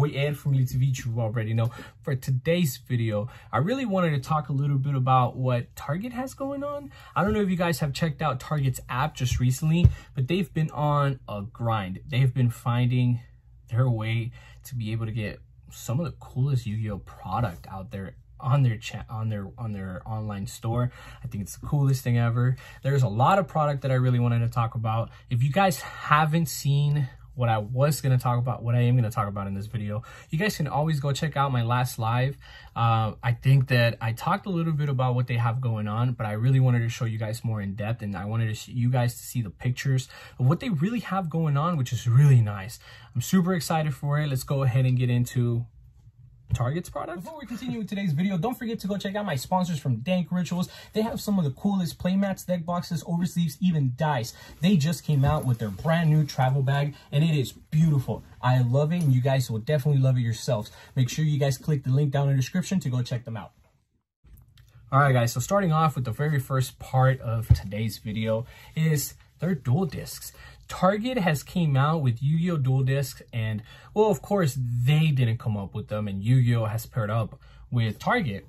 boy Ed from LTV, you already know. For today's video, I really wanted to talk a little bit about what Target has going on. I don't know if you guys have checked out Target's app just recently, but they've been on a grind. They've been finding their way to be able to get some of the coolest Yu-Gi-Oh product out there on their online store. I think it's the coolest thing ever. There's a lot of product that I really wanted to talk about. If you guys haven't seen what I was going to talk about, what I am going to talk about in this video, you guys can always go check out my last live. I think that I talked a little bit about what they have going on, but I really wanted to show you guys more in depth, and I wanted you guys to see the pictures of what they really have going on, which is really nice. I'm super excited for it. Let's go ahead and get into Target's product. Before we continue with today's video, don't forget to go check out my sponsors from Dank Rituals. They have some of the coolest playmats, deck boxes, oversleeves, even dice. They just came out with their brand new travel bag, and it is beautiful. I love it, and you guys will definitely love it yourselves. Make sure you guys click the link down in the description to go check them out. All right, guys, so starting off with the very first part of today's video is their dual discs. Target has came out with Yu-Gi-Oh! Dual discs, and well, of course, they didn't come up with them, and Yu-Gi-Oh! Has paired up with Target.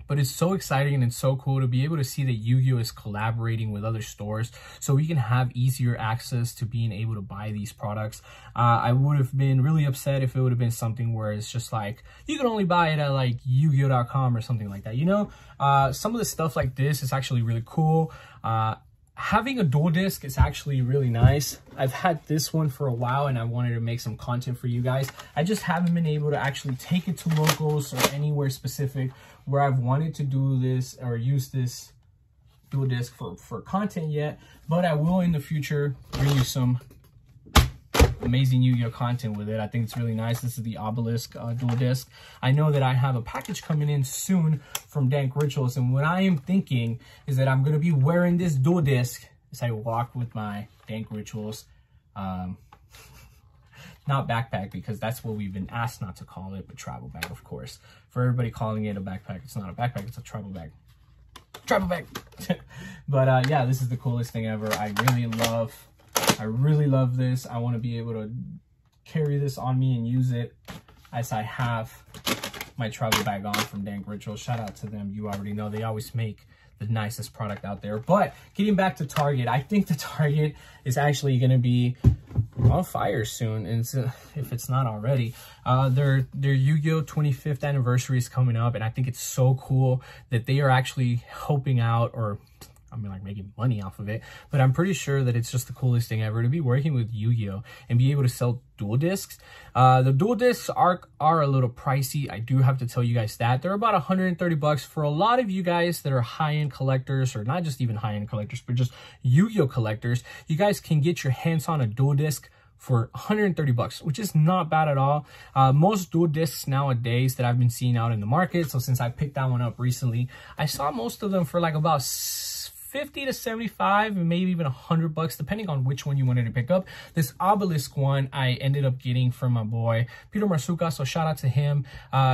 But it's so exciting and it's so cool to be able to see that Yu-Gi-Oh! Is collaborating with other stores so we can have easier access to being able to buy these products. I would have been really upset if it would have been something where it's just like, you can only buy it at like Yu-Gi-Oh.com or something like that, you know? Some of the stuff like this is actually really cool. Having a dual disc is actually really nice. I've had this one for a while and I wanted to make some content for you guys. I just haven't been able to actually take it to locals or anywhere specific where I've wanted to do this or use this dual disc for content yet, but I will in the future bring you some amazing Yu-Gi-Oh content with it. I think it's really nice. This is the Obelisk dual disc. I know that I have a package coming in soon from Dank Rituals, and what I am thinking is that I'm going to be wearing this dual disc as I walk with my Dank Rituals not backpack, because that's what we've been asked not to call it, but travel bag, of course. For everybody calling it a backpack, it's not a backpack, it's a travel bag. Travel bag. But yeah, this is the coolest thing ever. I really love this. I want to be able to carry this on me and use it as I have my travel bag on from Dank Rituals. Shout out to them. You already know they always make the nicest product out there. But getting back to Target, I think the Target is actually going to be on fire soon, and if it's not already. Their Yu-Gi-Oh 25th anniversary is coming up, and I think it's so cool that they are actually helping out, or I mean, like, making money off of it, but I'm pretty sure that it's just the coolest thing ever to be working with Yu-Gi-Oh and be able to sell dual discs. The dual discs are a little pricey. I do have to tell you guys that they're about 130 bucks for a lot of you guys that are high-end collectors, or not just even high-end collectors, but just Yu-Gi-Oh collectors. You guys can get your hands on a dual disc for 130 bucks, which is not bad at all. Most dual discs nowadays that I've been seeing out in the market, so since I picked that one up recently, I saw most of them for like about 50 to 75 and maybe even 100 bucks, depending on which one you wanted to pick up. This Obelisk one I ended up getting from my boy Peter Marsuka, so shout out to him.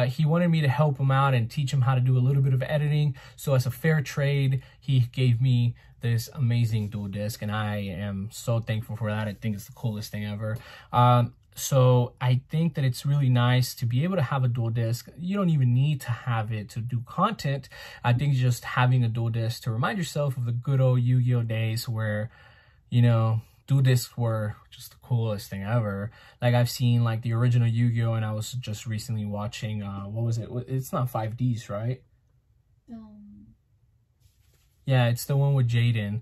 He wanted me to help him out and teach him how to do a little bit of editing, so as a fair trade he gave me this amazing dual disc, and I am so thankful for that. I think it's the coolest thing ever. So I think that it's really nice to be able to have a dual disc. You don't even need to have it to do content. I think just having a dual disc to remind yourself of the good old Yu-Gi-Oh days where, you know, dual discs were just the coolest thing ever. Like, I've seen like the original Yu-Gi-Oh, and I was just recently watching, what was it? It's not 5Ds, right? Yeah, it's the one with Jaden.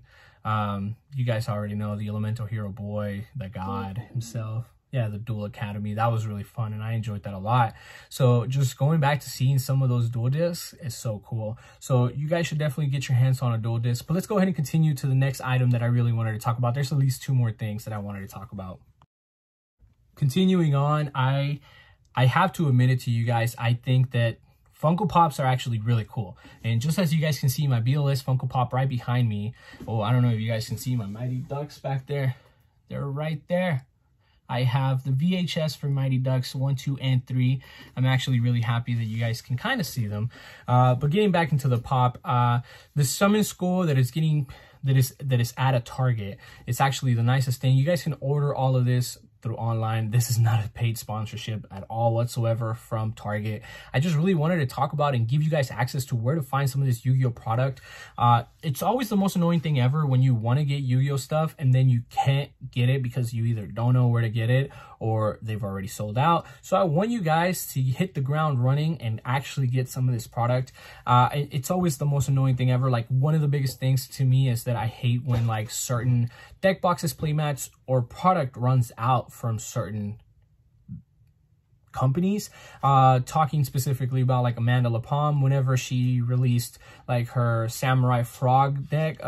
You guys already know the Elemental Hero Boy, the god himself. Yeah, the Duel Academy. That was really fun, and I enjoyed that a lot. So just going back to seeing some of those dual discs is so cool. So you guys should definitely get your hands on a dual disc. But let's go ahead and continue to the next item that I really wanted to talk about. There's at least 2 more things that I wanted to talk about. Continuing on, I have to admit it to you guys, I think that Funko Pops are actually really cool. And just as you guys can see my BLS Funko Pop right behind me, oh, I don't know if you guys can see my Mighty Ducks back there. They're right there. I have the VHS for Mighty Ducks 1, 2, and 3. I'm actually really happy that you guys can kind of see them. But getting back into the pop, the Summon School that is at a Target, it's actually the nicest thing. You guys can order all of this through online. This is not a paid sponsorship at all whatsoever from Target. I just really wanted to talk about and give you guys access to where to find some of this Yu-Gi-Oh product. It's always the most annoying thing ever when you want to get Yu-Gi-Oh stuff and then you can't get it because you either don't know where to get it or they've already sold out. So I want you guys to hit the ground running and actually get some of this product. It's always the most annoying thing ever. Like, one of the biggest things to me is that I hate when like certain deck boxes, playmats, or product runs out from certain companies. Talking specifically about like Amanda Lapalm, whenever she released like her Samurai Frog deck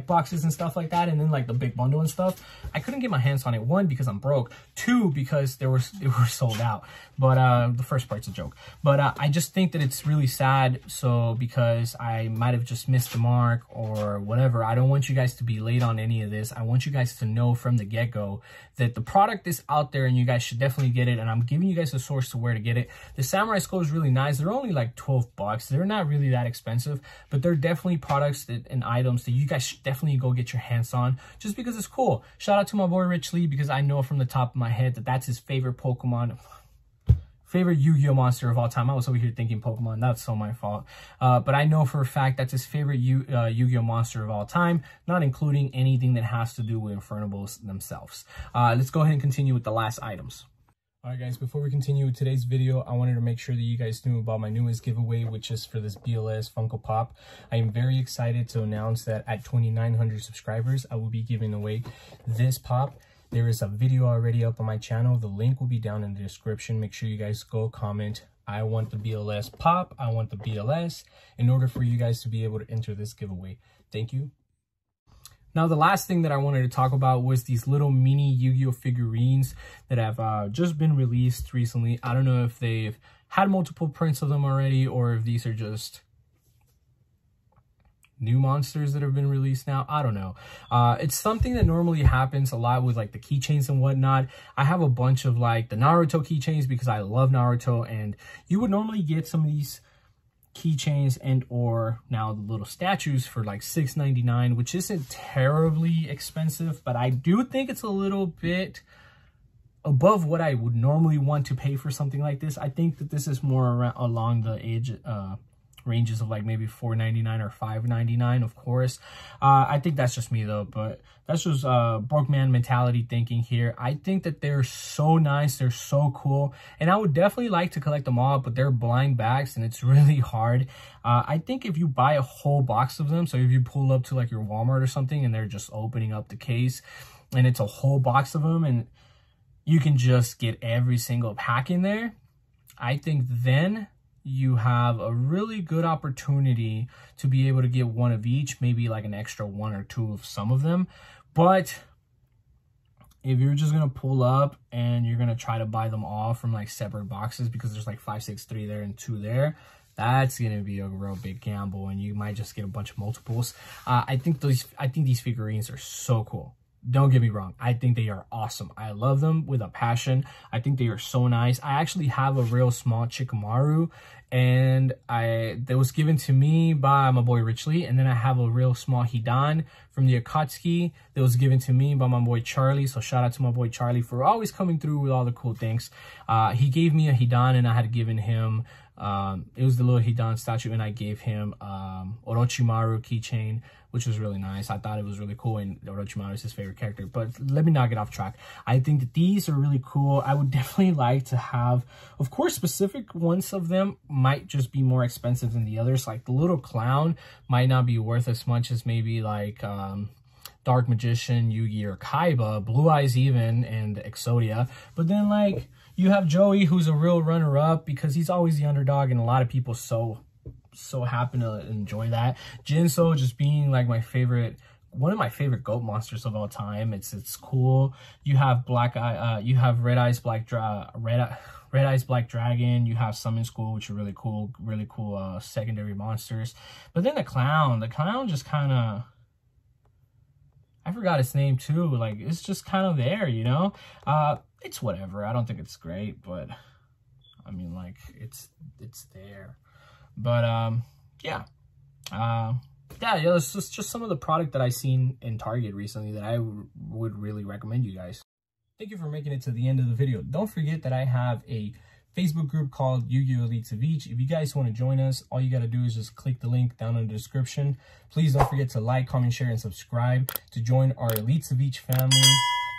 boxes and stuff like that, and then like the big bundle and stuff, I couldn't get my hands on it. One, because I'm broke. Two, because they were sold out. But the first part's a joke. But I just think that it's really sad. So because I might have just missed the mark or whatever, I don't want you guys to be late on any of this. I want you guys to know from the get-go that the product is out there and you guys should definitely get it. And I'm giving you guys a source to where to get it. The Samurai Skull is really nice. They're only like 12 bucks. They're not really that expensive, but they're definitely products and items that you guys should definitely go get your hands on just because it's cool. Shout out to my boy Rich Lee, because I know from the top of my head that that's his favorite Pokemon, favorite Yu-Gi-Oh monster of all time. I was over here thinking Pokemon. That's so my fault. But I know for a fact that's his favorite Yu-Gi-Oh monster of all time, not including anything that has to do with Infernables themselves. Let's go ahead and continue with the last items. Alright guys, before we continue with today's video, I wanted to make sure that you guys knew about my newest giveaway, which is for this BLS Funko Pop. I am very excited to announce that at 2,900 subscribers, I will be giving away this pop. There is a video already up on my channel. The link will be down in the description. Make sure you guys go comment, I want the BLS pop, I want the BLS, in order for you guys to be able to enter this giveaway. Thank you. Now, the last thing that I wanted to talk about was these little mini Yu-Gi-Oh figurines that have just been released recently. I don't know if they've had multiple prints of them already or if these are just new monsters that have been released now. I don't know. It's something that normally happens a lot with like the keychains and whatnot. I have a bunch of like the Naruto keychains because I love Naruto, and you would normally get some of these keychains and or now the little statues for like $6.99, which isn't terribly expensive, but I do think it's a little bit above what I would normally want to pay for something like this. I think that this is more around along the age ranges of like maybe $4.99 or $5.99, of course. I think that's just me though, but that's just broke man mentality thinking here. I think that they're so nice, they're so cool, and I would definitely like to collect them all, but they're blind bags and it's really hard. I think if you buy a whole box of them, so if you pull up to like your Walmart or something and they're just opening up the case and it's a whole box of them and you can just get every single pack in there, I think then you have a really good opportunity to be able to get one of each, maybe like an extra one or two of some of them. But if you're just gonna pull up and you're gonna try to buy them all from like separate boxes because there's like 5, 6, 3 there and 2 there, that's gonna be a real big gamble and you might just get a bunch of multiples. I think these figurines are so cool. Don't get me wrong, I think they are awesome. I love them with a passion. I think they are so nice. I actually have a real small Chikamaru, and that was given to me by my boy Rich Lee. And then I have a real small Hidan from the Akatsuki that was given to me by my boy Charlie. So shout out to my boy Charlie for always coming through with all the cool things. He gave me a Hidan and I had given him, it was the little Hidan statue, and I gave him Orochimaru keychain, which was really nice. I thought it was really cool, and Orochimaru is his favorite character. But let me not get off track. I think that these are really cool. I would definitely like to have, of course, specific ones of them might just be more expensive than the others. Like the little clown might not be worth as much as maybe like Dark Magician, Yugi, or Kaiba, Blue Eyes even, and Exodia. But then like you have Joey, who's a real runner-up because he's always the underdog, and a lot of people so happen to enjoy that. Jinso just being like my favorite, one of my favorite goat monsters of all time. It's cool. You have you have Red Eyes Black Dragon. You have Summon School, which are really cool secondary monsters. But then the clown just kind of, I forgot its name too. Like it's just kind of there, you know. It's whatever. I don't think it's great, but I mean, like it's there. But yeah, it's just some of the product that I seen in Target recently that I would really recommend you guys. Thank you for making it to the end of the video. Don't forget that I have a Facebook group called Yu-Gi-Oh! Elites of Each. If you guys want to join us, all you got to do is just click the link down in the description. Please don't forget to like, comment, share, and subscribe to join our Elites of Each family.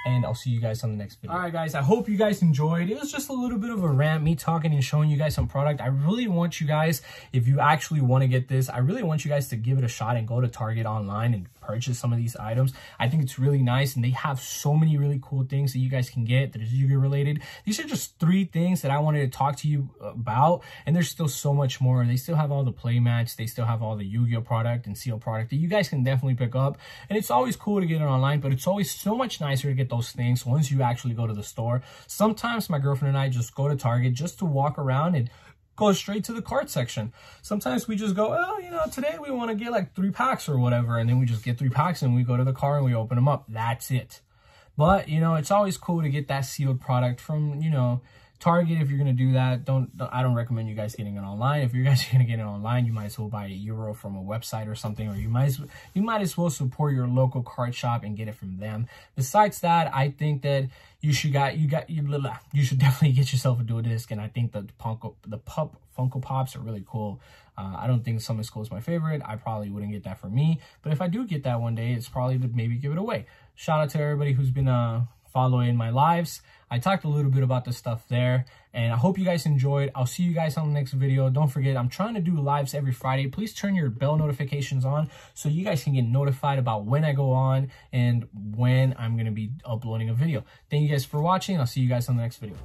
And I'll see you guys on the next video. All right, guys, I hope you guys enjoyed. It was just a little bit of a rant, me talking and showing you guys some product. I really want you guys, if you actually want to get this, I really want you guys to give it a shot and go to Target online and purchase some of these items. I think it's really nice, and they have so many really cool things that you guys can get that is Yu-Gi-Oh! Related. These are just 3 things that I wanted to talk to you about, and there's still so much more. They still have all the play mats. They still have all the Yu-Gi-Oh! Product and seal product that you guys can definitely pick up. And it's always cool to get it online, but it's always so much nicer to get those things once you actually go to the store. Sometimes my girlfriend and I just go to Target just to walk around and go straight to the card section. Sometimes we just go, oh, you know, today we want to get like 3 packs or whatever, and then we just get 3 packs and we go to the car and we open them up. That's it. But, you know, it's always cool to get that sealed product from, you know, Target. If you're going to do that, I don't recommend you guys getting it online. If you guys are going to get it online, you might as well buy a euro from a website or something, or you might as well support your local card shop and get it from them. Besides that, I think that you should definitely get yourself a Duel disc, and I think the Funko Pops are really cool. I don't think Summon Skull is my favorite. I probably wouldn't get that for me, but if I do get that one day, it's probably to maybe give it away. Shout out to everybody who's been following my lives. I talked a little bit about the stuff there, and I hope you guys enjoyed. I'll see you guys on the next video. Don't forget, I'm trying to do lives every Friday. Please turn your bell notifications on so you guys can get notified about when I go on and when I'm going to be uploading a video. Thank you guys for watching. I'll see you guys on the next video.